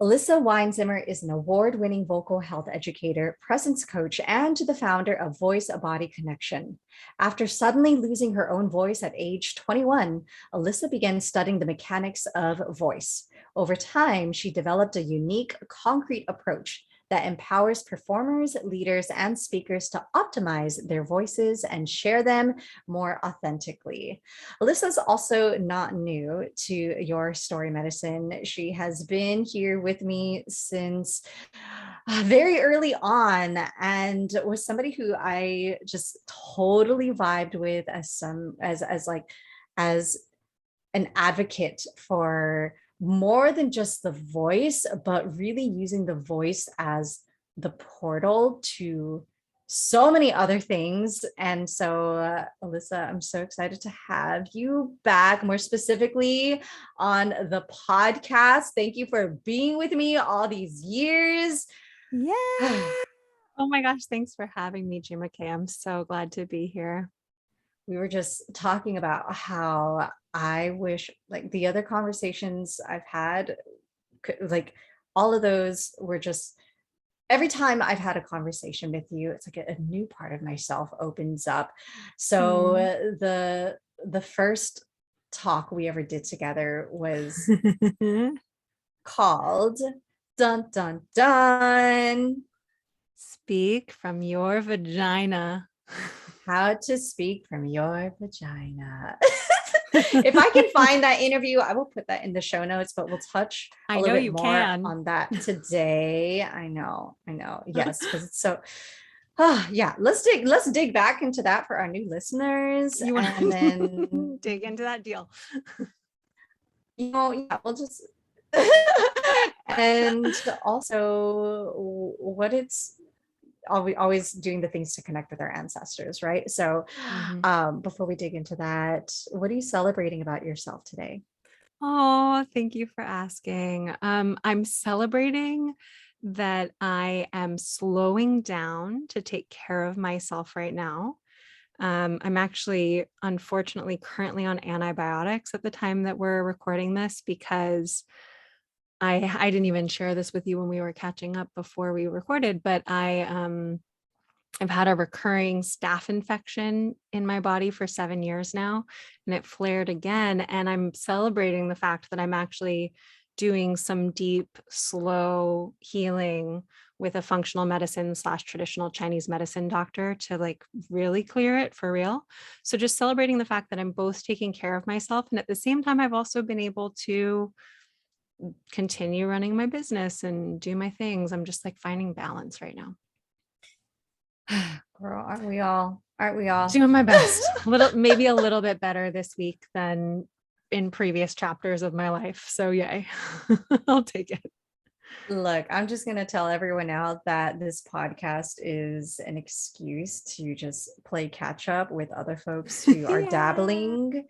Elissa Weinzimmer is an award-winning vocal health educator, presence coach, and the founder of Voice-Body Connection. After suddenly losing her own voice at age 21, Elissa began studying the mechanics of voice. Over time, she developed a unique, concrete approach that empowers performers, leaders, and speakers to optimize their voices and share them more authentically. Alyssa's also not new to your story medicine. She has been here with me since very early on and was somebody who I just totally vibed with as an advocate for more than just the voice, but really using the voice as the portal to so many other things. And so, Elissa, I'm so excited to have you back, more specifically on the podcast. Thank you for being with me all these years. Yeah. Oh my gosh. Thanks for having me, Jima K. I'm so glad to be here. We were just talking about how I wish, like, the other conversations I've had, like, all of those were just every time I've had a conversation with you, it's like a new part of myself opens up. So the first talk we ever did together was called Dun Dun Dun. Speak from your vagina. How to speak from your vagina. If I can find that interview, I will put that in the show notes, but we'll touch a little bit more on that today. I know. Yes, because it's so yeah, let's dig back into that for our new listeners. You want and then dig into that deal. Yeah, we'll just and also what it's always doing the things to connect with our ancestors, right? So before we dig into that, what are you celebrating about yourself today? Oh, thank you for asking. I'm celebrating that I am slowing down to take care of myself right now. I'm actually, unfortunately, currently on antibiotics at the time that we're recording this because I didn't even share this with you when we were catching up before we recorded, but I've had a recurring staph infection in my body for 7 years now, and it flared again. And I'm celebrating the fact that I'm actually doing some deep, slow healing with a functional medicine / traditional Chinese medicine doctor to like really clear it for real. So just celebrating the fact that I'm both taking care of myself. And at the same time, I've also been able to continue running my business and do my things. I'm just like finding balance right now. Girl, aren't we all? Aren't we all? Doing my best. Maybe a little bit better this week than in previous chapters of my life. So yay. I'll take it. Look, I'm just going to tell everyone out that this podcast is an excuse to just play catch up with other folks who are dabbling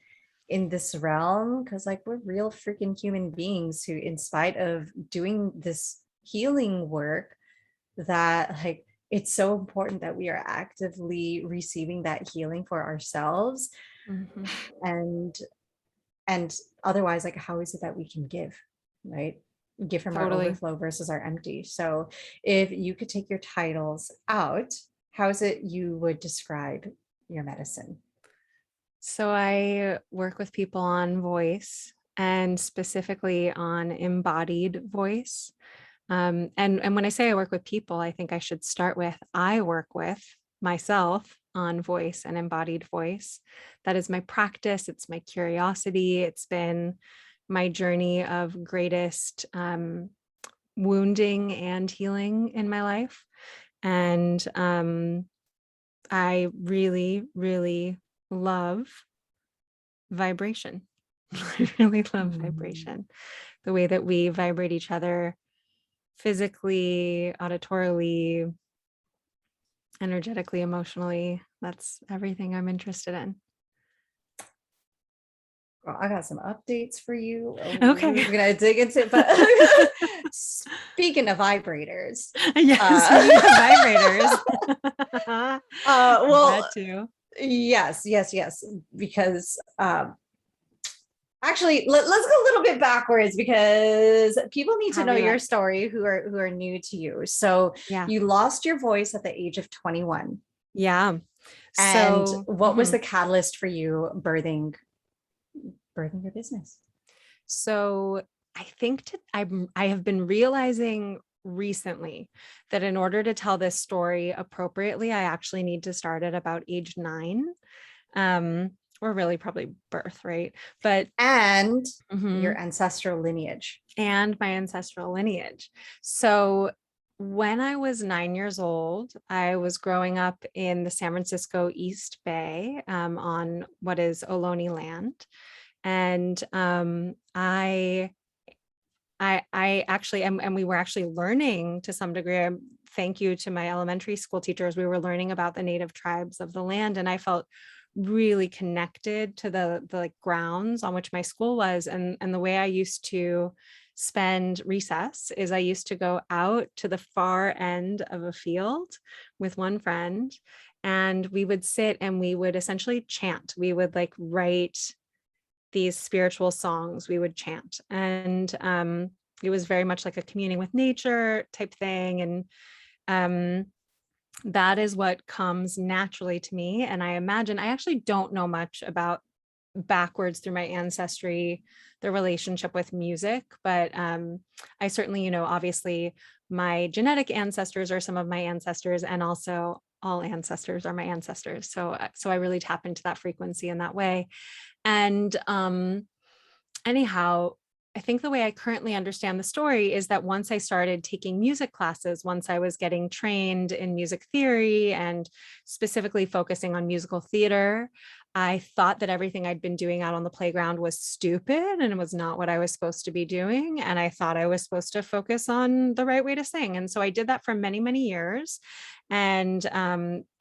in this realm, because like we're real freaking human beings who, in spite of doing this healing work, that like it's so important that we are actively receiving that healing for ourselves. And otherwise, like, how is it that we can give, right? Give from our overflow versus our empty. So if you could take your titles out, how is it you would describe your medicine? So I work with people on voice, and specifically on embodied voice. And when I say I work with people, I think I should start with I work with myself on voice and embodied voice. That is my practice. It's my curiosity. It's been my journey of greatest wounding and healing in my life. And I really, really love vibration. I really love vibration. The way that we vibrate each other physically, auditorily, energetically, emotionally. That's everything I'm interested in. Well, I got some updates for you. Okay. We're gonna dig into it. But speaking of vibrators. Vibrators. Well, that too. Yes. Because Actually, let's go a little bit backwards because people need to know However you your like. story who are new to you. So Yeah. you lost your voice at the age of 21. Yeah. And So, what was the catalyst for you birthing your business? so I think I have been realizing recently that in order to tell this story appropriately, I actually need to start at about age 9. Um, or really probably birth, right? But And mhm, your ancestral lineage. and my ancestral lineage. So when I was 9 years old, I was growing up in the San Francisco East Bay, on what is Ohlone land. And I actually, and we were actually learning to some degree. Thank you to my elementary school teachers. We were learning about the native tribes of the land, and I felt really connected to the like grounds on which my school was. And the way I used to spend recess is I used to go out to the far end of a field with one friend, and we would sit and we would essentially chant. We would like write these spiritual songs we would chant. And it was very much like a communing with nature type thing. And um, that is what comes naturally to me. And I imagine I actually don't know much about backwards through my ancestry, the relationship with music, but I certainly, obviously my genetic ancestors are some of my ancestors, and also all ancestors are my ancestors. So I really tap into that frequency in that way. And anyhow, I think the way I currently understand the story is that once I started taking music classes, once I was getting trained in music theory and specifically focusing on musical theater, I thought that everything I'd been doing out on the playground was stupid and it was not what I was supposed to be doing. And I thought I was supposed to focus on the right way to sing. And so I did that for many, many years, and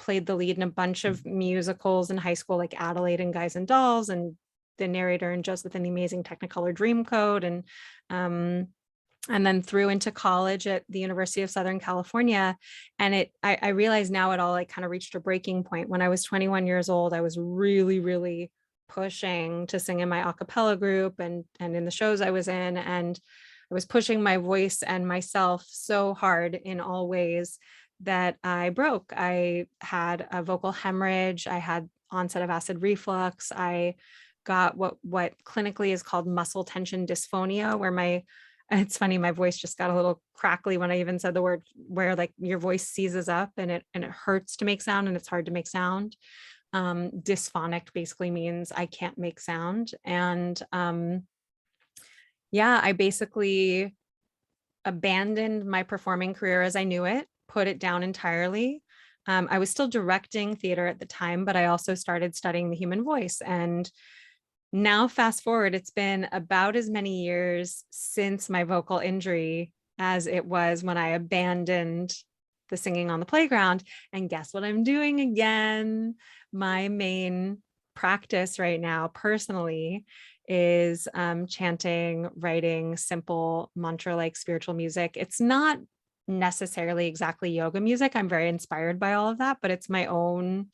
played the lead in a bunch of musicals in high school, like Adelaide and Guys and Dolls, and the narrator in Joseph and the Amazing Technicolor Dreamcoat, and then through into college at the University of Southern California. And I realize now it all like kind of reached a breaking point. When I was 21 years old, I was really, really pushing to sing in my a cappella group and in the shows I was in. And I was pushing my voice and myself so hard in all ways that I broke. I had a vocal hemorrhage. I had onset of acid reflux. I got what clinically is called muscle tension dysphonia, where it's funny, my voice just got a little crackly when I even said the word, where like your voice seizes up and it hurts to make sound and it's hard to make sound. Dysphonic basically means I can't make sound. And yeah, I basically abandoned my performing career as I knew it, put it down entirely. I was still directing theater at the time, but I also started studying the human voice. And now, fast forward, it's been about as many years since my vocal injury as it was when I abandoned the singing on the playground. And guess what I'm doing again? My main practice right now, personally, is chanting, writing simple mantra-like spiritual music. It's not necessarily exactly yoga music. I'm very inspired by all of that, but it's my own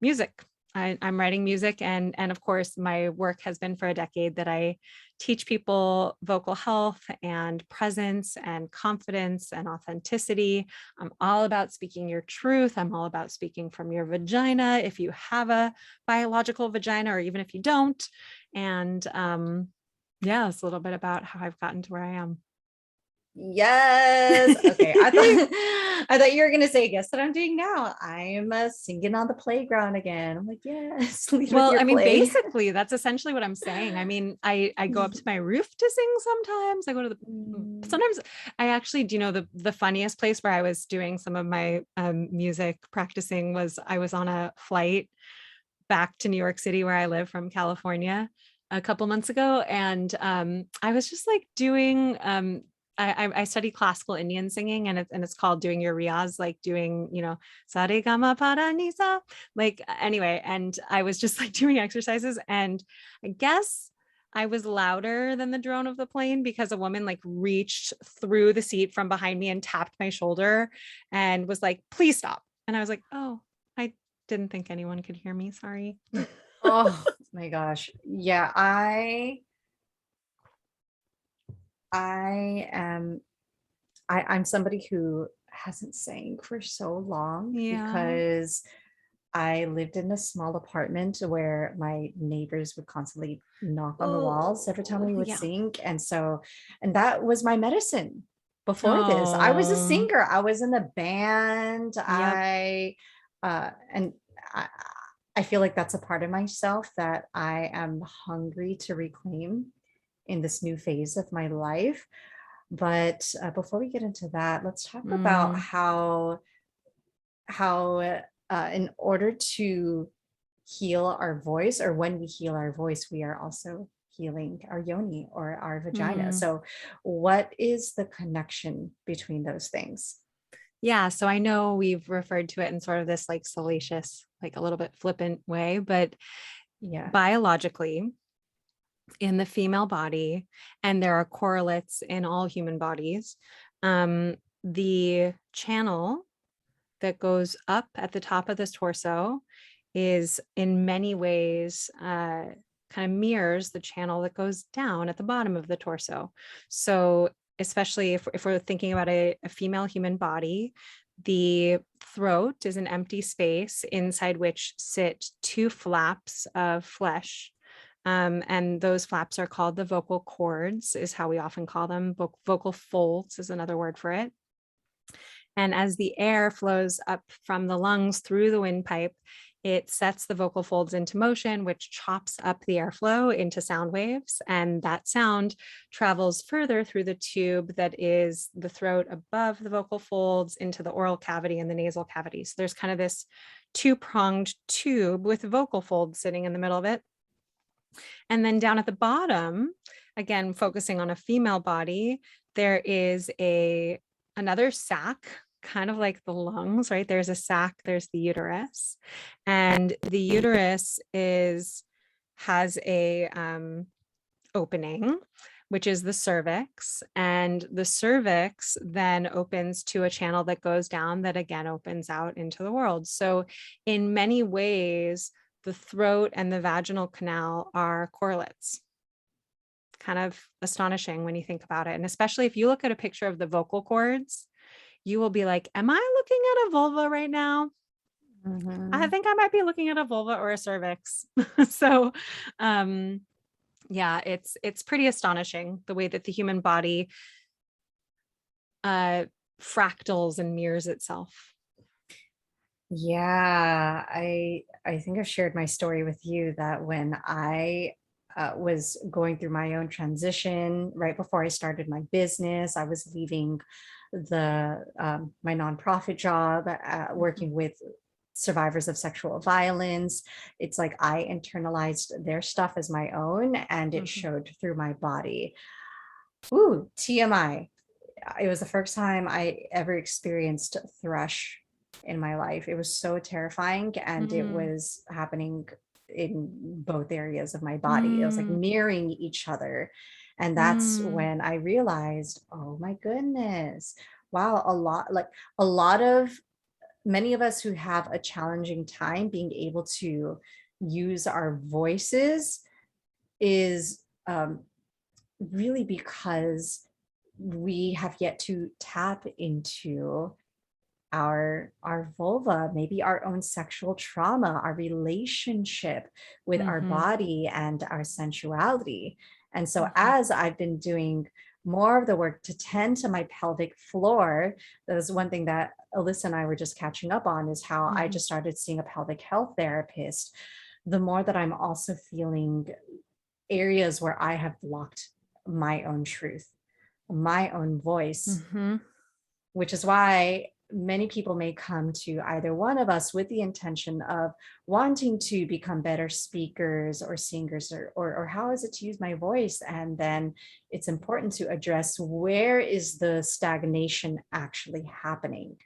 music. I'm writing music, and of course my work has been for a decade that I teach people vocal health and presence and confidence and authenticity. I'm all about speaking your truth. I'm all about speaking from your vagina, if you have a biological vagina or even if you don't. And yeah, it's a little bit about how I've gotten to where I am. Yes. Okay. I thought you were gonna say, guess what I'm doing now? I'm singing on the playground again. I'm like, yes, lead with Well, your I mean, play. basically, that's essentially what I'm saying. I mean, I go up to my roof to sing sometimes. I go to the Mm. sometimes I actually, do you know, the funniest place where I was doing some of my music practicing was I was on a flight back to New York City, where I live, from California a couple months ago. And I was just like doing I study classical Indian singing, and it's called doing your riyaz, like doing, sa re ga ma pa da ni sa. Like anyway, and I was just like doing exercises, and I guess I was louder than the drone of the plane because a woman like reached through the seat from behind me and tapped my shoulder and was like, please stop. And I was like, oh, I didn't think anyone could hear me. Sorry. Oh my gosh. Yeah, I I am I'm somebody who hasn't sang for so long Yeah. because I lived in a small apartment where my neighbors would constantly knock on the walls every time Oh, we would yeah. sing. And that was my medicine. Before this, I was a Oh, singer. I was in a band. yep. And I, I feel like that's a part of myself that I am hungry to reclaim in this new phase of my life. But before we get into that, let's talk about Mm, how in order to heal our voice, or when we heal our voice, we are also healing our yoni or our vagina. mm. So what is the connection between those things? Yeah. So I know we've referred to it in sort of this like salacious, like a little bit flippant way, but Yeah. biologically, in the female body, and there are correlates in all human bodies, the channel that goes up at the top of this torso is in many ways kind of mirrors the channel that goes down at the bottom of the torso. So especially if we're thinking about a female human body, the throat is an empty space inside which sit two flaps of flesh. And those flaps are called the vocal cords, is how we often call them. Vocal folds is another word for it. And as the air flows up from the lungs through the windpipe, it sets the vocal folds into motion, which chops up the airflow into sound waves. And that sound travels further through the tube that is the throat above the vocal folds into the oral cavity and the nasal cavity. So there's kind of this two-pronged tube with vocal folds sitting in the middle of it. And then down at the bottom, again, focusing on a female body, there is another sac, kind of like the lungs, right? There's a sac, there's the uterus. And the uterus has a opening, which is the cervix. And the cervix then opens to a channel that goes down that again opens out into the world. So in many ways, the throat and the vaginal canal are correlates. Kind of astonishing when you think about it. And especially if you look at a picture of the vocal cords, you will be like, am I looking at a vulva right now? I Mhm. think I might be looking at a vulva or a cervix. So yeah, it's pretty astonishing the way that the human body uh fractals and mirrors itself. Yeah, I think I've shared my story with you that when I was going through my own transition right before I started my business, I was leaving the my nonprofit job, Mhm. working with survivors of sexual violence. It's like I internalized their stuff as my own, and it Mhm. showed through my body. Ooh, TMI. It was the first time I ever experienced thrush in my life. It was so terrifying, and it Mm, was happening in both areas of my body. It was like mm, mirroring each other. And that's mm, when I realized, oh my goodness, wow, a lot of many of us who have a challenging time being able to use our voices is really because we have yet to tap into our vulva, maybe our own sexual trauma, our relationship with our mhm, body and our sensuality. And so mhm, as I've been doing more of the work to tend to my pelvic floor, that was one thing that Alyssa and I were just catching up on, is how I mhm, just started seeing a pelvic health therapist. The more that I'm also feeling areas where I have blocked my own truth, my own voice, mhm, which is why many people may come to either one of us with the intention of wanting to become better speakers or singers, or how is it to use my voice. And then it's important to address, where is the stagnation actually happening?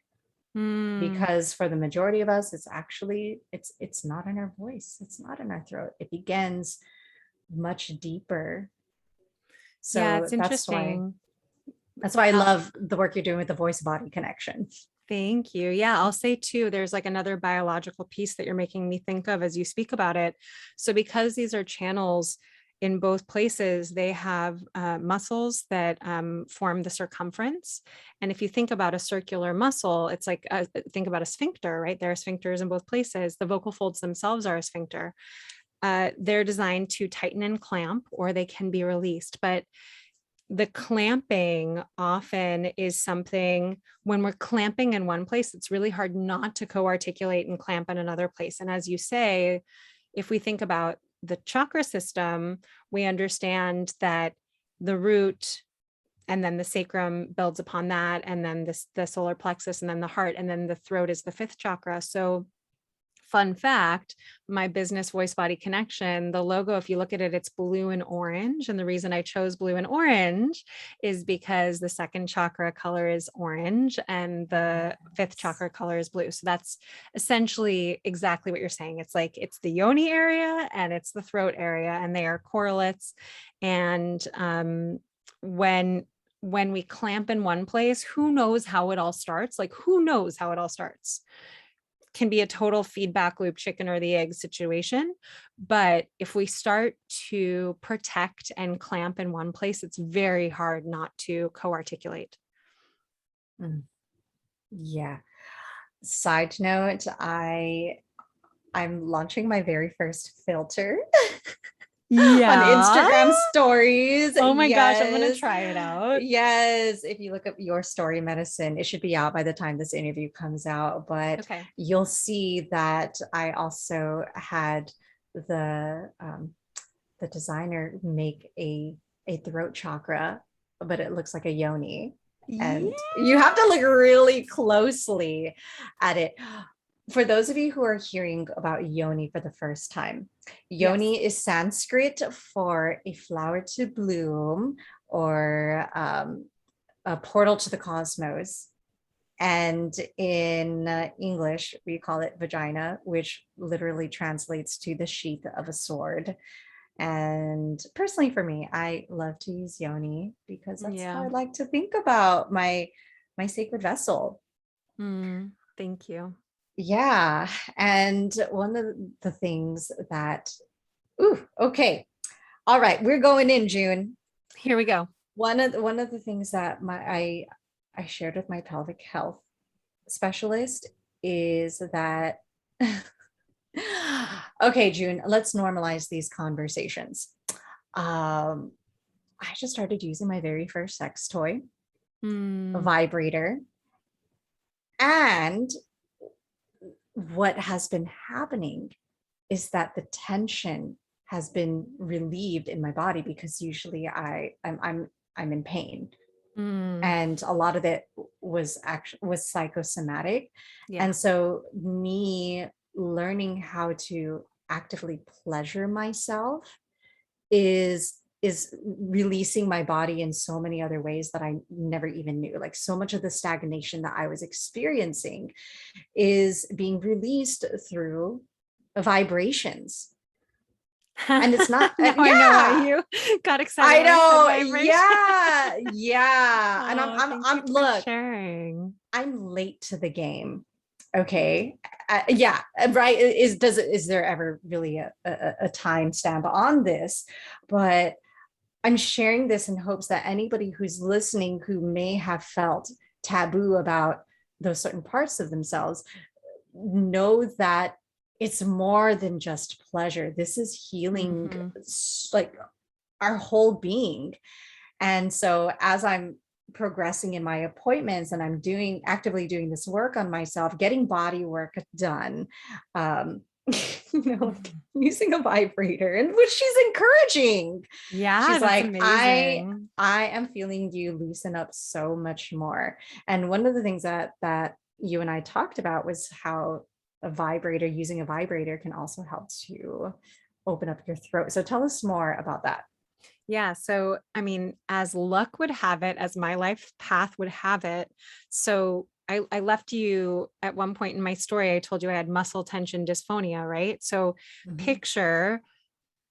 mm. Because for the majority of us, it's not in our voice, it's not in our throat, it begins much deeper. Yeah, So it's interesting. that's why I Uh, love the work you're doing with the voice body connection. Thank you. Yeah, I'll say too, there's like another biological piece that you're making me think of as you speak about it. So, because these are channels in both places, they have muscles that form the circumference. And if you think about a circular muscle, it's like, think about a sphincter, right? There are sphincters in both places. The vocal folds themselves are a sphincter. They're designed to tighten and clamp, or they can be released. But the clamping often is something, when we're clamping in one place, it's really hard not to co-articulate and clamp in another place. And as you say, if we think about the chakra system, we understand that the root and then the sacrum builds upon that, and then the solar plexus, and then the heart, and then the throat is the fifth chakra. So fun fact, my business Voice Body Connection, the logo, if you look at it, it's blue and orange. And the reason I chose blue and orange is because the second chakra color is orange and the fifth chakra color is blue. So that's essentially exactly what you're saying. It's like, it's the yoni area and it's the throat area, and they are correlates. And when we clamp in one place, who knows how it all starts? Like, who knows how it all starts? Can be a total feedback loop, chicken or the egg situation. But if we start to protect and clamp in one place, it's very hard not to co-articulate. Yeah. Side note, I'm launching my very first filter on Instagram stories. Oh my gosh, I'm going to try it out. Yes. If you look up Your Story Medicine, it should be out by the time this interview comes out, but you'll see that I also had the designer make a throat chakra, but it looks like a yoni. And you have to look really closely at it. For those of you who are hearing about yoni for the first time, yoni is Sanskrit for a flower to bloom, or a portal to the cosmos. And in English, we call it vagina, which literally translates to the sheath of a sword. And personally, for me, I love to use yoni because that's how I like to think about my sacred vessel. Thank you. Yeah. And one of the things that, okay. All right. We're going in, June. Here we go. One of the things that I shared with my pelvic health specialist is that, okay, June, let's normalize these conversations. I just started using my very first sex toy, a vibrator. And what has been happening is that the tension has been relieved in my body, because usually I'm in pain. And a lot of it was psychosomatic. And so me learning how to actively pleasure myself is releasing my body in so many other ways that I never even knew. Like, so much of the stagnation that I was experiencing is being released through vibrations. And it's not, I know why you got excited. I know. Yeah. And I'm look, sharing. I'm late to the game. Okay. Yeah. Right. Is there ever really a time stamp on this? But I'm sharing this in hopes that anybody who's listening who may have felt taboo about those certain parts of themselves know that it's more than just pleasure. This is healing, like our whole being. And so as I'm progressing in my appointments and I'm actively doing this work on myself, getting body work done, using a vibrator, and which she's encouraging. She's like, amazing. I am feeling you loosen up so much more. And one of the things that you and I talked about was how using a vibrator can also help to open up your throat. So tell us more about that. Yeah. So, I mean, as luck would have it, as my life path would have it. So I left you at one point in my story. I told you I had muscle tension dysphonia, right? So picture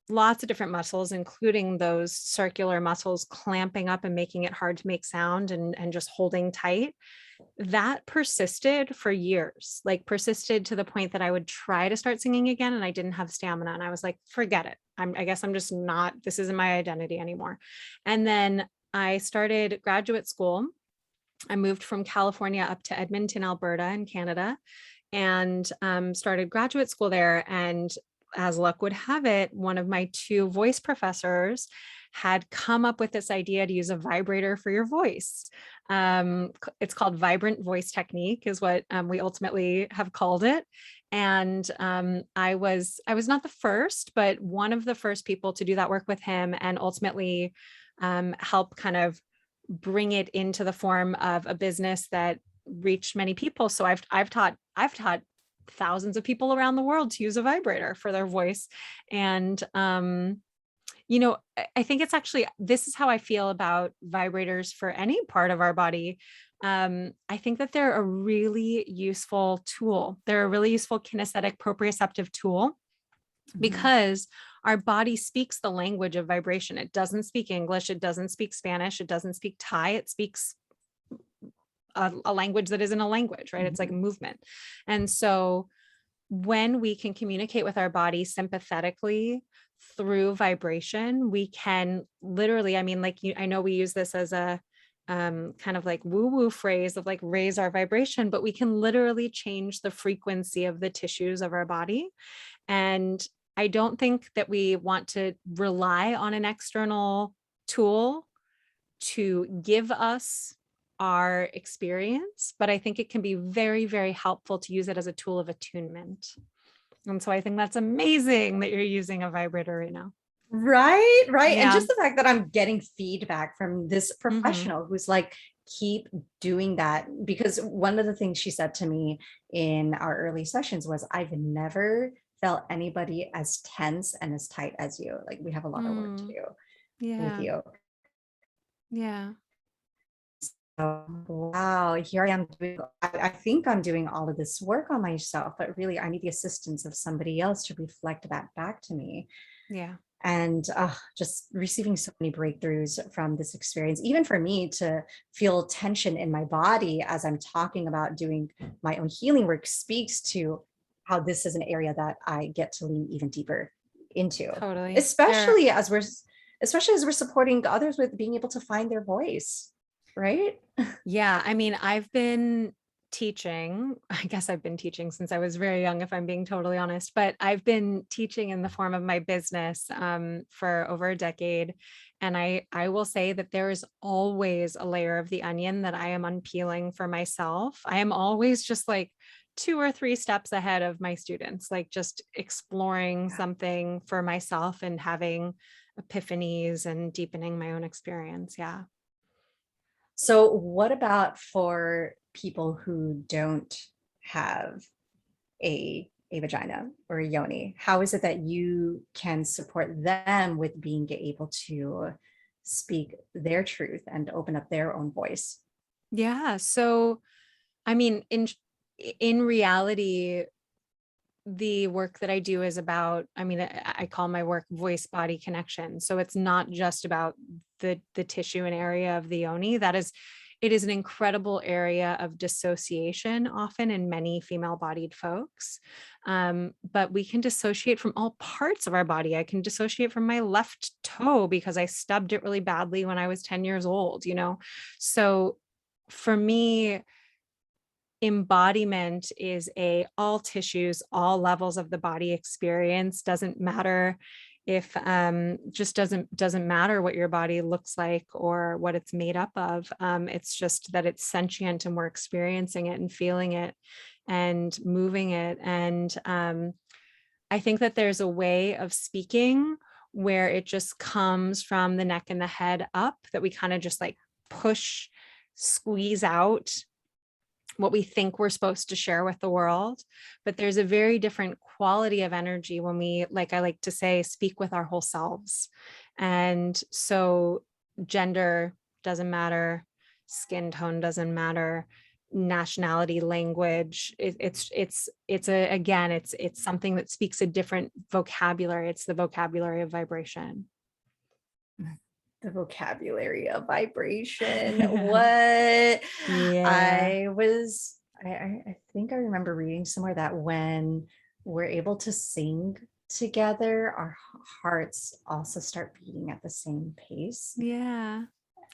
lots of different muscles, including those circular muscles clamping up and making it hard to make sound and just holding tight. That persisted for years, like persisted to the point that I would try to start singing again and I didn't have stamina. And I was like, forget it. I guess I'm just not, this isn't my identity anymore. And then I started graduate school. I moved from California up to Edmonton, Alberta in Canada, and started graduate school there. And as luck would have it, one of my two voice professors had come up with this idea to use a vibrator for your voice. It's called vibrant voice technique is what we ultimately have called it. And I was not the first, but one of the first people to do that work with him, and ultimately help kind of bring it into the form of a business that reached many people. So I've taught thousands of people around the world to use a vibrator for their voice. And I think it's actually, this is how I feel about vibrators for any part of our body. I think that they're a really useful tool. They're a really useful kinesthetic proprioceptive tool, because our body speaks the language of vibration. It doesn't speak English. It doesn't speak Spanish. It doesn't speak Thai. It speaks a language that isn't a language, right? It's like a movement. And so when we can communicate with our body sympathetically through vibration, we can literally, I mean, I know we use this as a kind of like woo-woo phrase of like raise our vibration, but we can literally change the frequency of the tissues of our body. And I don't think that we want to rely on an external tool to give us our experience, but I think it can be very, very helpful to use it as a tool of attunement. And so I think that's amazing that you're using a vibrator right now. Right. And Yeah. just the fact that I'm getting feedback from this professional who's like, keep doing that. Because one of the things she said to me in our early sessions was, I've never felt anybody as tense and as tight as you. Like, we have a lot of work to do with Yeah. you. Yeah. So, wow, here I am I think I'm doing all of this work on myself, but really I need the assistance of somebody else to reflect that back to me. Yeah. And just receiving so many breakthroughs from this experience, even for me to feel tension in my body as I'm talking about doing my own healing work, speaks to how this is an area that I get to lean even deeper into, Totally. especially as we're supporting others with being able to find their voice, right? Yeah. I mean, I've been teaching, I guess I've been teaching since I was very young, if I'm being totally honest, but I've been teaching in the form of my business for over a decade. And I will say that there is always a layer of the onion that I am unpeeling for myself. I am always just like 2 or 3 steps ahead of my students, like just exploring something for myself and having epiphanies and deepening my own experience. Yeah. So what about for people who don't have a vagina or a yoni? How is it that you can support them with being able to speak their truth and open up their own voice? Yeah. So, I mean, in reality, the work that I do is about, I mean, I call my work voice body connection. So it's not just about the tissue and area of the yoni. It is an incredible area of dissociation, often in many female bodied folks. But we can dissociate from all parts of our body. I can dissociate from my left toe because I stubbed it really badly when I was 10 years old, you know? So for me, embodiment is a all tissues, all levels of the body experience. Doesn't matter if just doesn't matter what your body looks like or what it's made up of. It's just that it's sentient and we're experiencing it and feeling it and moving it. And I think that there's a way of speaking where it just comes from the neck and the head up, that we kind of just like push, squeeze out what we think we're supposed to share with the world. But there's a very different quality of energy when we, like I like to say, speak with our whole selves. And so gender doesn't matter, skin tone doesn't matter, nationality, language. It's something that speaks a different vocabulary. It's the vocabulary of vibration. The vocabulary of vibration. What? Yeah. I think I remember reading somewhere that when we're able to sing together, our hearts also start beating at the same pace. Yeah.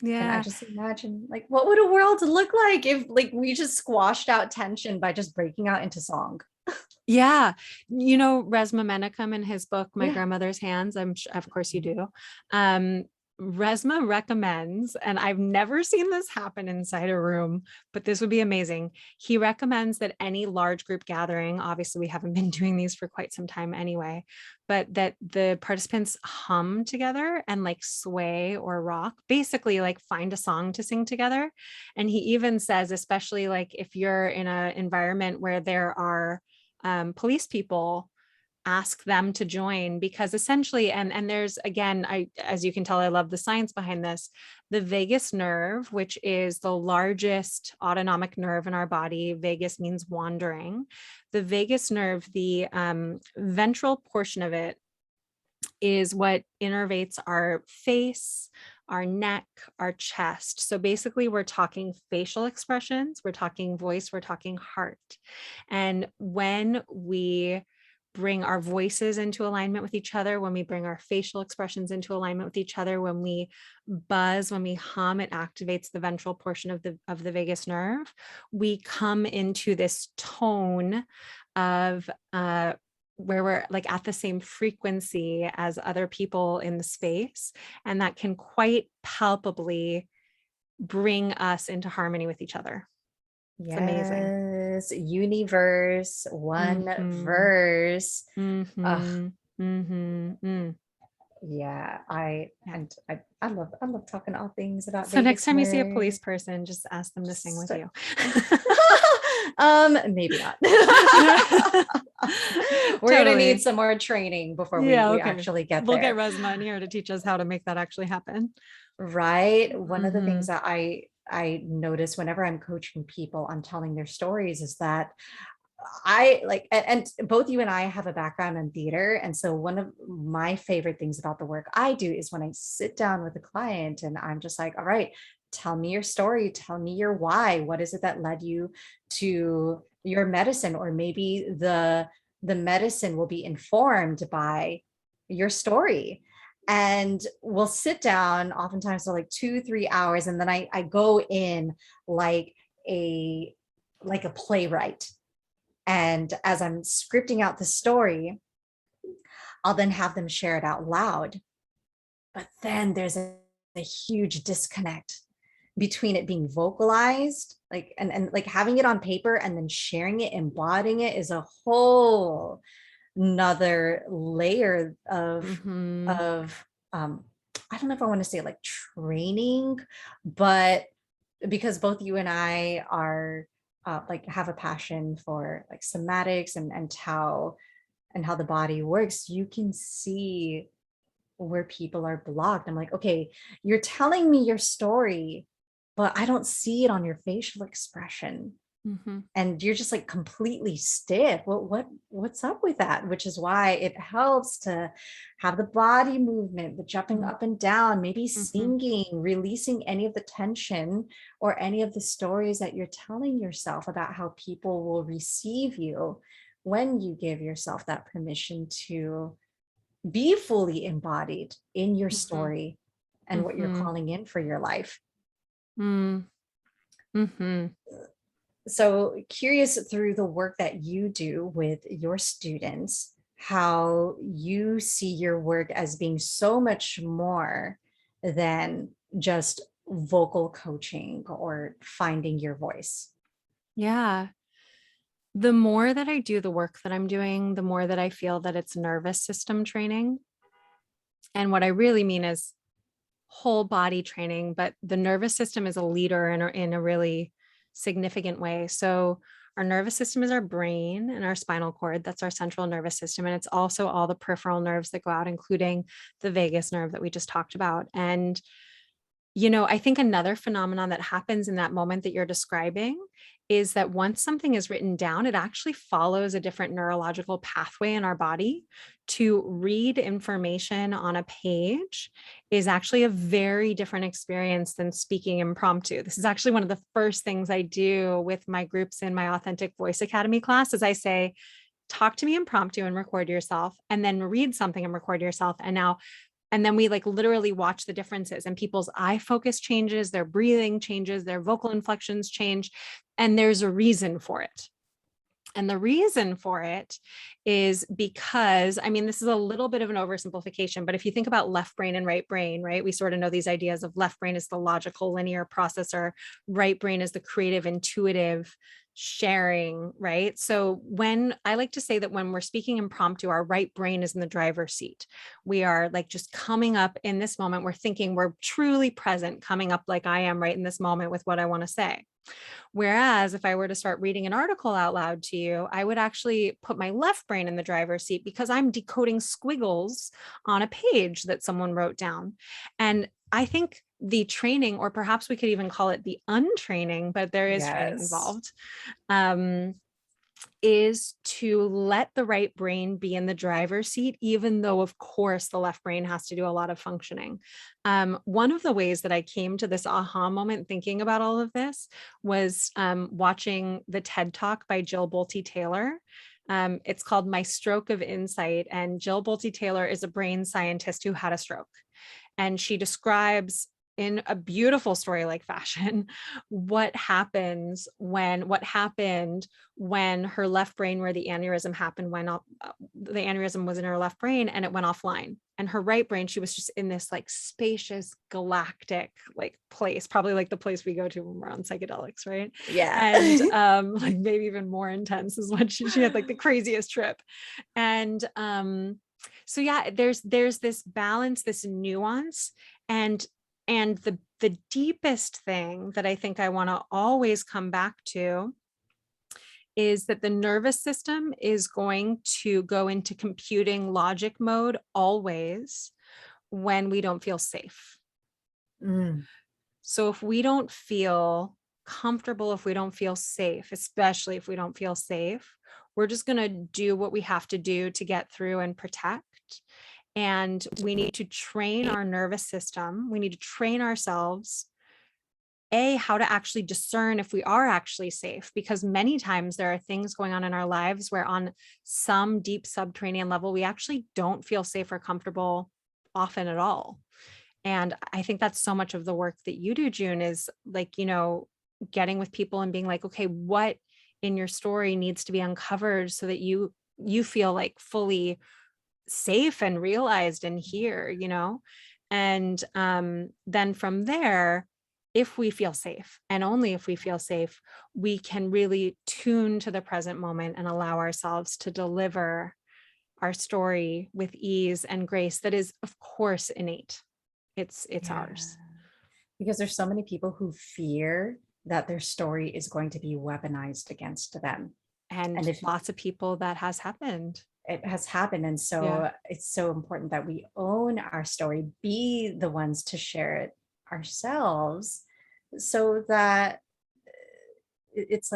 And I Yeah. just imagine, like, what would a world look like if, like, we just squashed out tension by just breaking out into song? Yeah. Resma Menachem in his book, My Yeah. Grandmother's Hands, of course you do. Resma recommends, and I've never seen this happen inside a room, but this would be amazing. He recommends that any large group gathering, obviously we haven't been doing these for quite some time anyway, but that the participants hum together and like sway or rock, basically like find a song to sing together. And he even says, especially like if you're in an environment where there are police people, ask them to join, because essentially, and there's, again, as you can tell, I love the science behind this. The vagus nerve, which is the largest autonomic nerve in our body, vagus means wandering. The vagus nerve, the ventral portion of it, is what innervates our face, our neck, our chest. So basically, we're talking facial expressions, we're talking voice, we're talking heart. And when we bring our voices into alignment with each other, when we bring our facial expressions into alignment with each other, when we buzz, when we hum, it activates the ventral portion of the vagus nerve. We come into this tone of where we're like at the same frequency as other people in the space. And that can quite palpably bring us into harmony with each other. It's amazing. Yes, universe, one Mm-hmm. verse. Ugh, Mm-hmm. Mm-hmm. Mm. yeah, Yeah. I love talking all things about So next vagus time you see a nerve. police person, just ask them to sing with So- you. Maybe not. We're gonna need Totally. some more training before Yeah, we okay. actually get We'll get there. Resma in here to teach us how to make that actually happen. Right. One of the Mm-hmm. things that I notice whenever I'm coaching people on telling their stories is that I like, and both you and I have a background in theater. And so one of my favorite things about the work I do is when I sit down with a client and I'm just like, all right, tell me your story, tell me your why. What is it that led you to your medicine? Or maybe the medicine will be informed by your story. And we'll sit down oftentimes for like 2, 3 hours. And then I go in like a like a playwright, and as I'm scripting out the story, I'll then have them share it out loud. But then there's a huge disconnect between it being vocalized, like, and like having it on paper and then sharing it, embodying it is a whole another layer Mm-hmm. of I don't know if I want to say like training, but because both you and I are like have a passion for like somatics and how the body works, you can see where people are blocked. I'm like, okay, you're telling me your story, but I don't see it on your facial expression. Mm-hmm. And you're just like completely stiff. What's up with that? Which is why it helps to have the body movement, the jumping up and down, maybe Mm-hmm. singing, releasing any of the tension or any of the stories that you're telling yourself about how people will receive you when you give yourself that permission to be fully embodied in your Mm-hmm. story and what you're Mm-hmm. calling in for your life. Mm-hmm. So curious through the work that you do with your students, how you see your work as being so much more than just vocal coaching or finding your voice. Yeah. The more that I do the work that I'm doing, the more that I feel that it's nervous system training. And what I really mean is whole body training, but the nervous system is a leader in a really significant way. So our nervous system is our brain and our spinal cord. That's our central nervous system. And it's also all the peripheral nerves that go out, including the vagus nerve that we just talked about. And I think another phenomenon that happens in that moment that you're describing is that once something is written down, it actually follows a different neurological pathway in our body. To read information on a page is actually a very different experience than speaking impromptu. This is actually one of the first things I do with my groups in my Authentic Voice Academy class is I say, talk to me impromptu and record yourself, and then read something and record yourself. And then we like literally watch the differences, and people's eye focus changes, their breathing changes, their vocal inflections change. And there's a reason for it. And the reason for it is because, I mean, this is a little bit of an oversimplification, but if you think about left brain and right brain, right, we sort of know these ideas of left brain is the logical, linear processor, right brain is the creative, intuitive, sharing, right? So when I like to say that when we're speaking impromptu, our right brain is in the driver's seat. We are like just coming up in this moment. We're thinking, we're truly present, coming up like I am right in this moment with what I want to say. Whereas if I were to start reading an article out loud to you, I would actually put my left brain in the driver's seat because I'm decoding squiggles on a page that someone wrote down. And I think the training, or perhaps we could even call it the untraining, but there is training Yes. involved, is to let the right brain be in the driver's seat, even though, of course, the left brain has to do a lot of functioning. One of the ways that I came to this aha moment thinking about all of this was watching the TED Talk by Jill Bolte Taylor. It's called My Stroke of Insight. And Jill Bolte Taylor is a brain scientist who had a stroke. And she describes in a beautiful story-like fashion what happened when her left brain, where the aneurysm happened, the aneurysm was in her left brain and it went offline. And her right brain, she was just in this like spacious galactic like place, probably like the place we go to when we're on psychedelics, right? Yeah. And like maybe even more intense is what she had like the craziest trip. And so yeah, there's this balance, this nuance, and the deepest thing that I think I want to always come back to is that the nervous system is going to go into computing logic mode always when we don't feel safe. Mm. So if we don't feel comfortable, if we don't feel safe, especially if we don't feel safe, we're just going to do what we have to do to get through and protect. And we need to train our nervous system. We need to train ourselves, how to actually discern if we are actually safe, because many times there are things going on in our lives where on some deep subterranean level, we actually don't feel safe or comfortable often at all. And I think that's so much of the work that you do, June, is like, getting with people and being like, okay, what in your story needs to be uncovered so that you feel like fully safe and realized and here, and then from there, if we feel safe, and only if we feel safe, we can really tune to the present moment and allow ourselves to deliver our story with ease and grace that is, of course, innate. It's Yeah. ours. Because there's so many people who fear that their story is going to be weaponized against them. And if lots of people that has happened. it has happened. And Yeah. so it's so important that we own our story, be the ones to share it ourselves, so that it's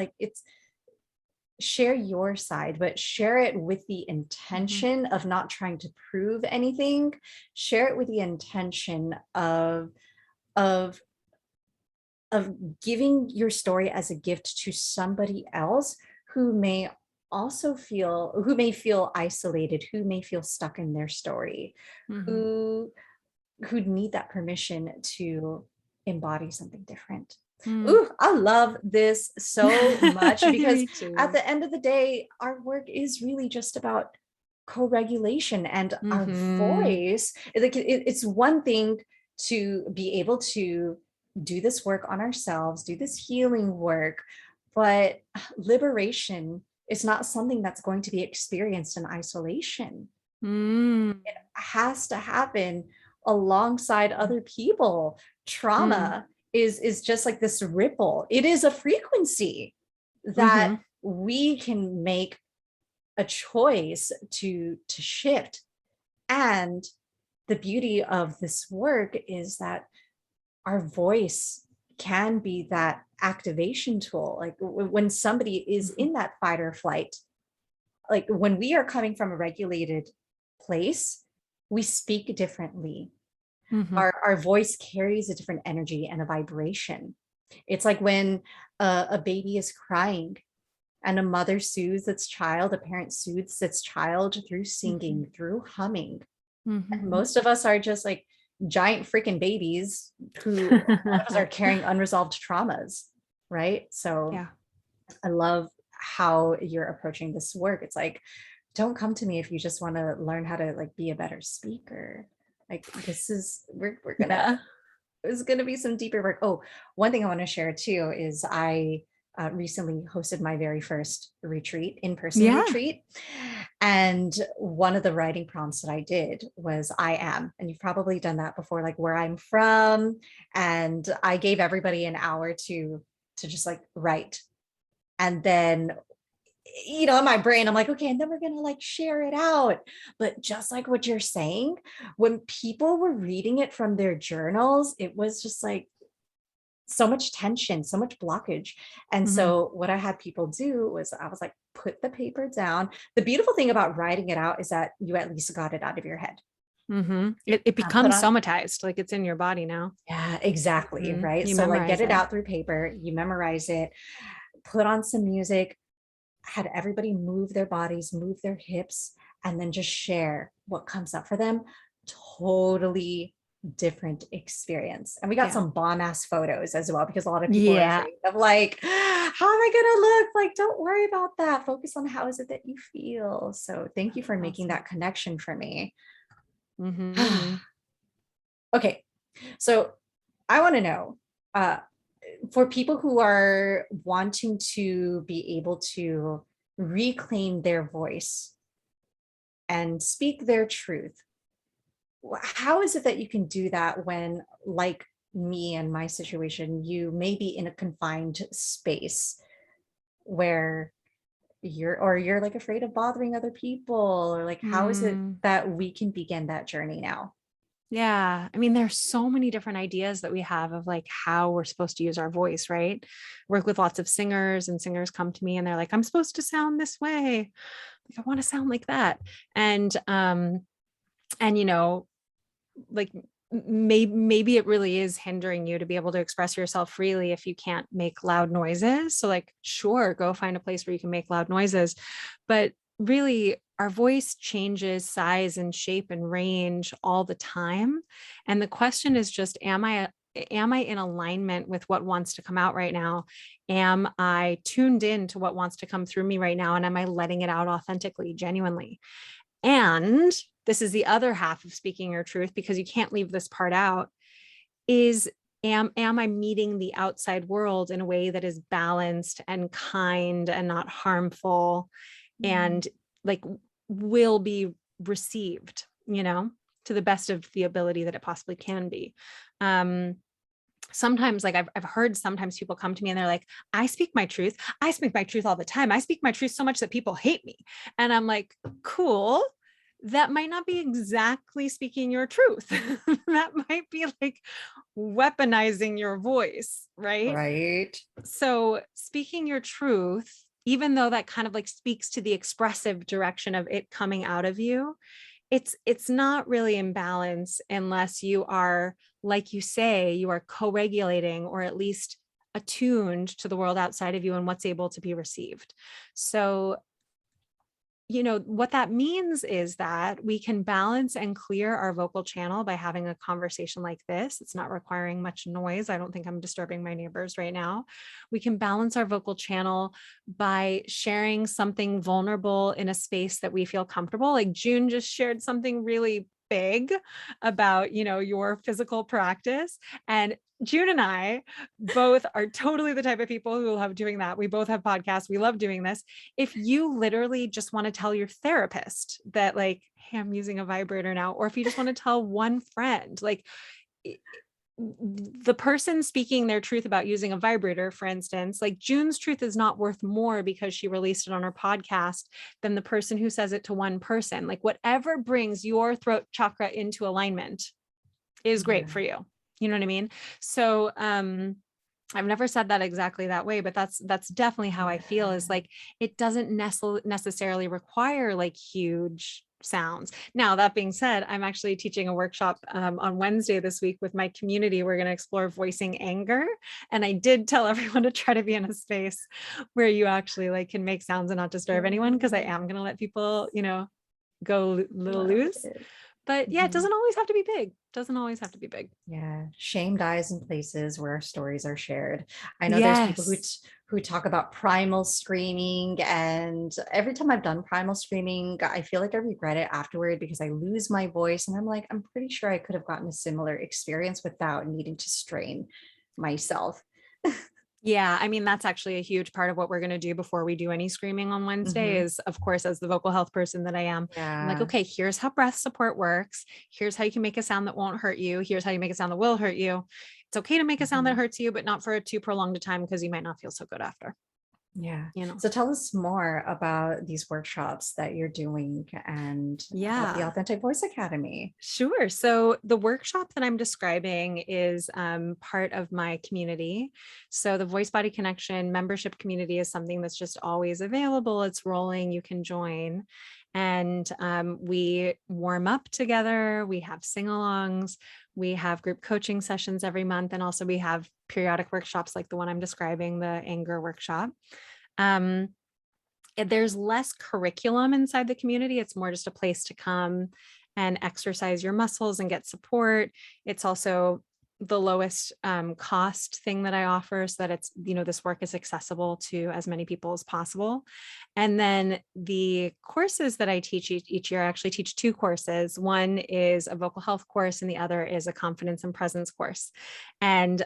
share your side, but share it with the intention of not trying to prove anything. Share it with the intention of giving your story as a gift to somebody else who may feel isolated, who may feel stuck in their story, who need that permission to embody something different. Ooh, I love this so much, because Me too. at the end of the day, our work is really just about co-regulation and our voice. It's one thing to be able to do this work on ourselves, do this healing work, but liberation is not something that's going to be experienced in isolation. It has to happen alongside other people. Trauma is just like this ripple. It is a frequency that we can make a choice to shift. And the beauty of this work is that our voice can be that activation tool. Like when somebody is in that fight or flight, like when we are coming from a regulated place, we speak differently. Mhm. Our voice carries a different energy and a vibration. It's like when a baby is crying and a mother soothes its child, a parent soothes its child through Mhm. singing, through humming. And Mhm. most of us are just like giant freaking babies who, a lot of us are carrying unresolved traumas, right? So Yeah. I love how you're approaching this work. It's like, don't come to me if you just want to learn how to like be a better speaker. Like this is we're gonna Yeah. there's gonna be some deeper work. Oh, one thing I want to share too is I recently hosted my very first retreat, in-person Yeah. retreat. And one of the writing prompts that I did was I am, and you've probably done that before, like where I'm from. And I gave everybody an hour to just like write. And then, in my brain, I'm like, okay, and then we're going to like share it out. But just like what you're saying, when people were reading it from their journals, it was just like so much tension, so much blockage. And Mhm. so what I had people do was I was like, put the paper down. The beautiful thing about writing it out is that you at least got it out of your head. Mhm. It Put becomes on, somatized, like it's in your body now. yeah, exactly. Mhm. Right. You So like get memorize it it. out through paper, you memorize it, put on some music, had everybody move their bodies, move their hips, and then just share what comes up for them. Totally different experience. And we got Yeah. some bomb ass photos as well, because a lot of people are Yeah. afraid of like, how am I going to look? Like, don't worry about that. Focus on how is it that you feel. So thank you for making Awesome. that connection for me. Mhm. Okay. So I want to know, uh, for people who are wanting to be able to reclaim their voice and speak their truth, how is it that you can do that when, like me and my situation, you may be in a confined space where you're like afraid of bothering other people, or like how is it Mm. that we can begin that journey now? Yeah. I mean, there's so many different ideas that we have of like how we're supposed to use our voice, right? Work with lots of singers, and singers come to me and they're like, I'm supposed to sound this way. Like, I want to sound like that. And like maybe it really is hindering you to be able to express yourself freely if you can't make loud noises. So like, sure, go find a place where you can make loud noises. But really, our voice changes size and shape and range all the time. And the question is just, am I in alignment with what wants to come out right now? Am I tuned in to what wants to come through me right now? And am I letting it out authentically, genuinely? And this is the other half of speaking your truth, because you can't leave this part out, is am I meeting the outside world in a way that is balanced and kind and not harmful, Mhm. and like will be received, to the best of the ability that it possibly can be. Um, Sometimes, like I've heard sometimes people come to me and they're like, I speak my truth. I speak my truth all the time. I speak my truth so much that people hate me. And I'm like, cool. That might not be exactly speaking your truth. That might be like weaponizing your voice, right? Right. So speaking your truth, even though that kind of like speaks to the expressive direction of it coming out of you, it's not really in balance unless you are, like you say, you are co-regulating, or at least attuned to the world outside of you and what's able to be received. So what that means is that we can balance and clear our vocal channel by having a conversation like this. It's not requiring much noise. I don't think I'm disturbing my neighbors right now. We can balance our vocal channel by sharing something vulnerable in a space that we feel comfortable. Like June just shared something really big about, your physical practice. And June and I both are totally the type of people who love doing that. We both have podcasts. We love doing this. If you literally just want to tell your therapist that, like, hey, I'm using a vibrator now, or if you just want to tell one friend, like, the person speaking their truth about using a vibrator, for instance, like June's truth is not worth more because she released it on her podcast than the person who says it to one person. Like, whatever brings your throat chakra into alignment is great Yeah. for you. You know what I mean? So, I've never said that exactly that way, but that's definitely how I feel, is Yeah. like, it doesn't necessarily require like huge sounds. Now, that being said, I'm actually teaching a workshop on Wednesday this week with my community. We're going to explore voicing anger. And I did tell everyone to try to be in a space where you actually like can make sounds and not disturb anyone, because I Yeah. am going to let people, go a little Love loose. it. But yeah, it Mhm. doesn't always have to be big. Doesn't always have to be big. Yeah, shame dies in places where our stories are shared. I know there's people who Yes. who talk about primal screaming, and every time I've done primal screaming, I feel like I regret it afterward because I lose my voice, and I'm like, I'm pretty sure I could have gotten a similar experience without needing to strain myself. Yeah, I mean, that's actually a huge part of what we're going to do before we do any screaming on Wednesday Hmm. is, of course, as the vocal health person that I am, I'm like, Yeah. okay, here's how breath support works. Here's how you can make a sound that won't hurt you. Here's how you make a sound that will hurt you. It's okay to make a sound that Mhm. hurts you, but not for too prolonged a time, because you might not feel so good after, Yeah. you know? So tell us more about these workshops that you're doing and about the Yeah. Authentic Voice Academy. Sure. So the workshop that I'm describing is part of my community. So the Voice Body Connection membership community is something that's just always available. It's rolling. You can join. And we warm up together. We have sing-alongs. We have group coaching sessions every month. And also we have periodic workshops like the one I'm describing, the anger workshop. Um, there's less curriculum inside the community. It's more just a place to come and exercise your muscles and get support. It's also the lowest cost thing that I offer, so that it's, this work is accessible to as many people as possible. And then the courses that I teach each year, I actually teach two courses. One is a vocal health course, and the other is a confidence and presence course. And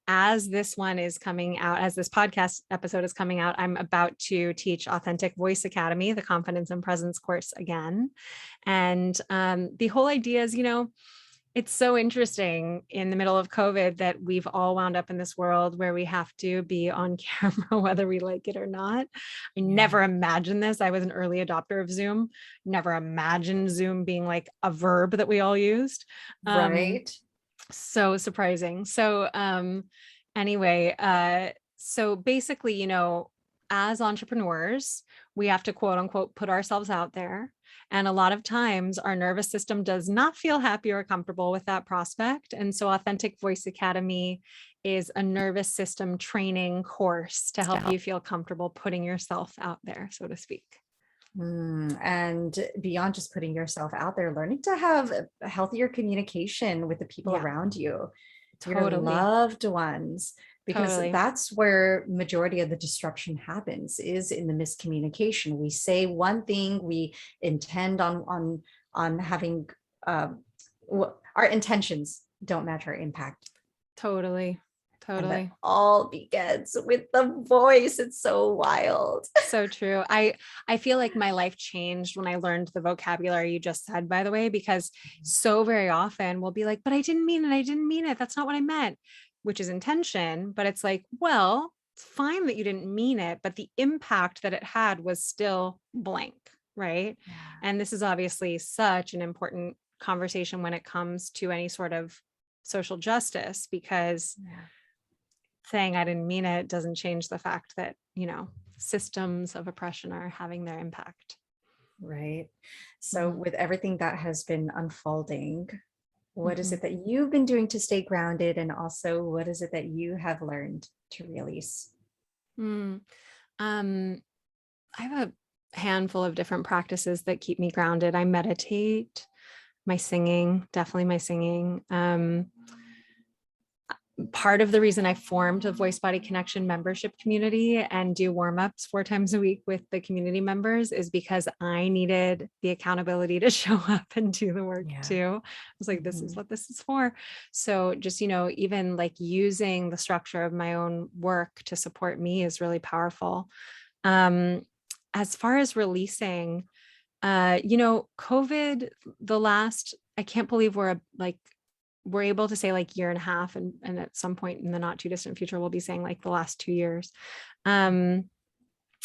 as this one is coming out, as this podcast episode is coming out, I'm about to teach Authentic Voice Academy, the confidence and presence course again. And the whole idea is, it's so interesting in the middle of COVID that we've all wound up in this world where we have to be on camera, whether we like it or not. I Yeah. never imagined this. I was an early adopter of Zoom, never imagined Zoom being like a verb that we all used. Um, Right. so surprising. So anyway, so basically, as entrepreneurs, we have to quote unquote put ourselves out there. And a lot of times our nervous system does not feel happy or comfortable with that prospect. And so Authentic Voice Academy is a nervous system training course to help you feel comfortable putting yourself out there, so to speak. And beyond just putting yourself out there, learning to have a healthier communication with the people Yeah, around you, your totally. loved ones, because Totally. that's where majority of the disruption happens, is in the miscommunication. We say one thing, we intend on having our intentions don't match our impact. Totally. And that Totally. all begins with the voice. It's so wild. So true. I feel like my life changed when I learned the vocabulary you just said, by the way, because so very often we'll be like, but I didn't mean it. I didn't mean it. That's not what I meant, which is intention. But it's like, well, it's fine that you didn't mean it, but the impact that it had was still blank, right? Yeah. And this is obviously such an important conversation when it comes to any sort of social justice, because Yeah. saying I didn't mean it doesn't change the fact that, systems of oppression are having their impact. Right. So, Mhm. with everything that has been unfolding, what is Mhm. it that you've been doing to stay grounded? And also, what is it that you have learned to release? Mm. Um, I have a handful of different practices that keep me grounded. I meditate, my singing, definitely my singing. Part of the reason I formed a Voice Body Connection membership community and do warm-ups 4 times a week with the community members is because I needed the accountability to show up and do the work Yeah. too. I was like, this is Mhm. what this is for. So just, even like using the structure of my own work to support me is really powerful. Um, as far as releasing, COVID, I can't believe we're able to say like year and a half, and at some point in the not too distant future, we'll be saying like the last 2 years. Um,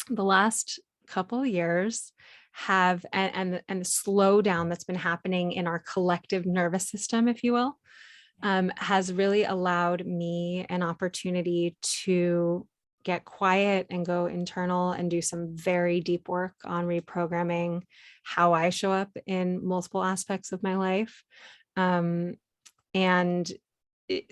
the last couple of years have, and the slowdown that's been happening in our collective nervous system, if you will, has really allowed me an opportunity to get quiet and go internal and do some very deep work on reprogramming how I show up in multiple aspects of my life. And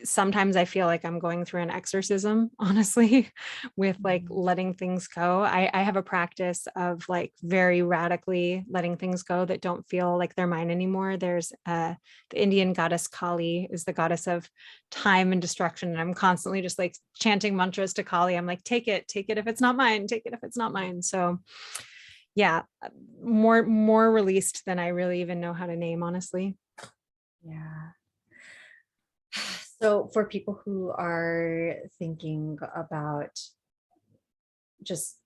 sometimes I feel like I'm going through an exorcism, honestly, with like letting things go. I have a practice of like very radically letting things go that don't feel like they're mine anymore. There's the Indian goddess Kali is the goddess of time and destruction. And I'm constantly just like chanting mantras to Kali. I'm like, take it if it's not mine, take it if it's not mine. So yeah, more released than I really even know how to name, honestly. Yeah. So for people who are thinking about just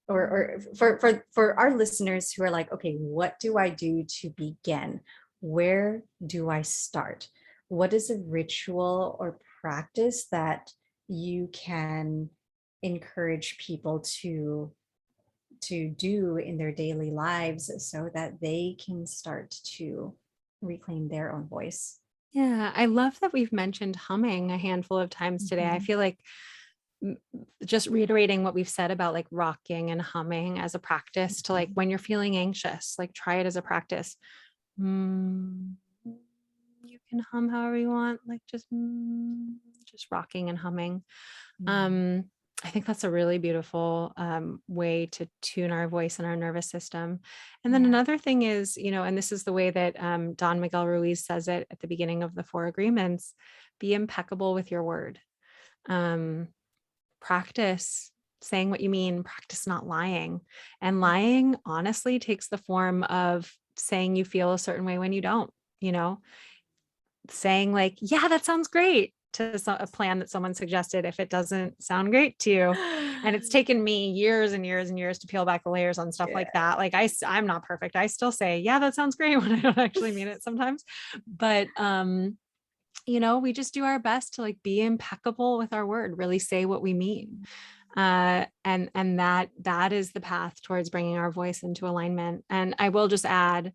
or for our listeners who are like, okay, what do I do to begin? Where do I start? What is a ritual or practice that you can encourage people to do in their daily lives so that they can start to reclaim their own voice? Yeah, I love that we've mentioned humming a handful of times today. I Mhm. feel like just reiterating what we've said about like rocking and humming as a practice to like when you're feeling anxious, like try it as a practice. Mm, you can hum however you want, like just rocking and humming. Yeah. Um, I think that's a really beautiful way to tune our voice and our nervous system. And then Yeah. another thing is, and this is the way that Don Miguel Ruiz says it at the beginning of the Four Agreements: be impeccable with your word. Um, Practice saying what you mean, practice not lying. And lying honestly takes the form of saying you feel a certain way when you don't, you know, saying like, yeah, that sounds great to a plan that someone suggested if it doesn't sound great to you. And it's taken me years and years and years to peel back the layers on stuff like Yeah. that. Like I'm not perfect. I still say, yeah, that sounds great when I don't actually mean it sometimes. But we just do our best to like be impeccable with our word, really say what we mean. And that is the path towards bringing our voice into alignment. And I will just add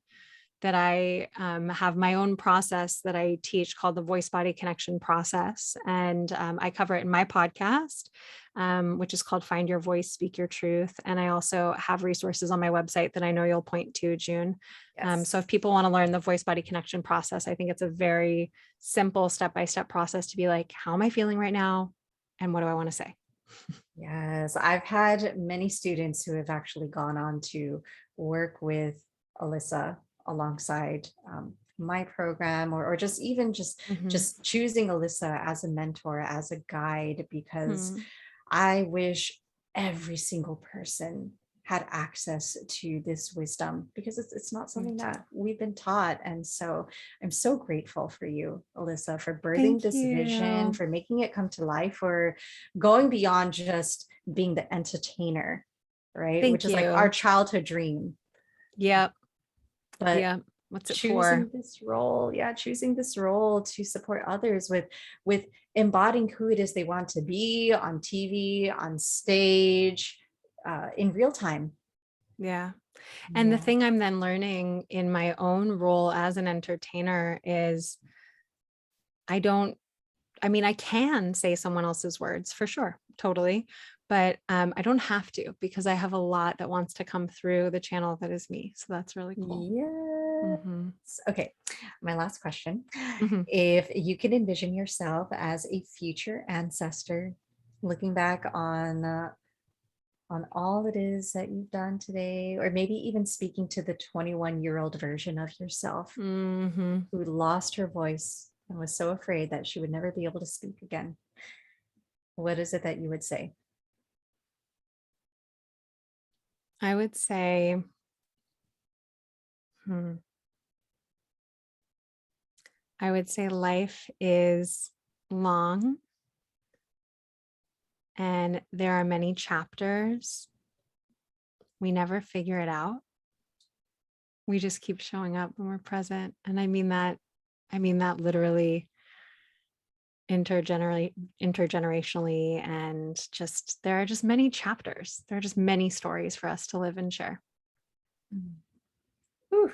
that I have my own process that I teach called the voice body connection process. And I cover it in my podcast, which is called Find Your Voice, Speak Your Truth. And I also have resources on my website that I know you'll point to, June. So Yes. if people want to learn the voice body connection process, I think it's a very simple step-by-step process to be like, how am I feeling right now? And what do I want to say? Yes, I've had many students who have actually gone on to work with Elissa alongside my program, or just even just Mhm. just choosing Elissa as a mentor, as a guide, because Mhm. I wish every single person had access to this wisdom, because it's not Me something too. that we've been taught. And so I'm so grateful for you, Elissa, for birthing Thank this vision, you. for making it come to life, for going beyond just being the entertainer, right? Which Thank is like our you. childhood dream. Yep. But Yep. What's it for? choosing this role, yeah, choosing this role to support others with embodying who it is they want to be on TV, on stage, in real time. Yeah. And the Yeah. thing I'm then learning in my own role as an entertainer is I don't, I mean, I can say someone else's words for sure, totally. But I don't have to because I have a lot that wants to come through the channel that is me. So that's really cool. Hmm. Yes. Okay. My last question. Hmm. If you could envision yourself as a future ancestor, looking back on all it is that you've done today, or maybe even speaking to the 21-year-old version of yourself Hmm. who lost her voice and was so afraid that she would never be able to speak again, what is it that you would say? I would say, hmm, I would say life is long and there are many chapters. We never figure it out. We just keep showing up when we're present. And I mean that literally intergenerationally, and just there are just many chapters. There are just many stories for us to live and share. Whew.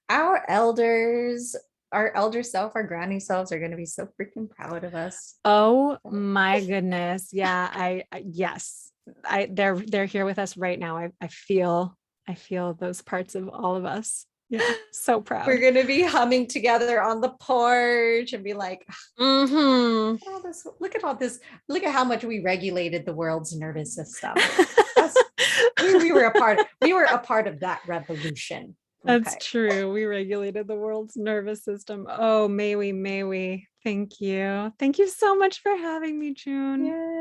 Our elders our elder self, our granny selves are going to be so freaking proud of us. Oh my goodness. Yeah, yes. They're here with us right now. I feel those parts of all of us. Yeah, so We're proud. going to be humming together on the porch and be like, Mm-hmm. oh, look at all this, look at how much we regulated the world's nervous system. That's we were a part of that revolution. That's Okay. true. We regulated the world's nervous system. Oh, may we, may we. Thank you. Thank you so much for having me, June. Yeah.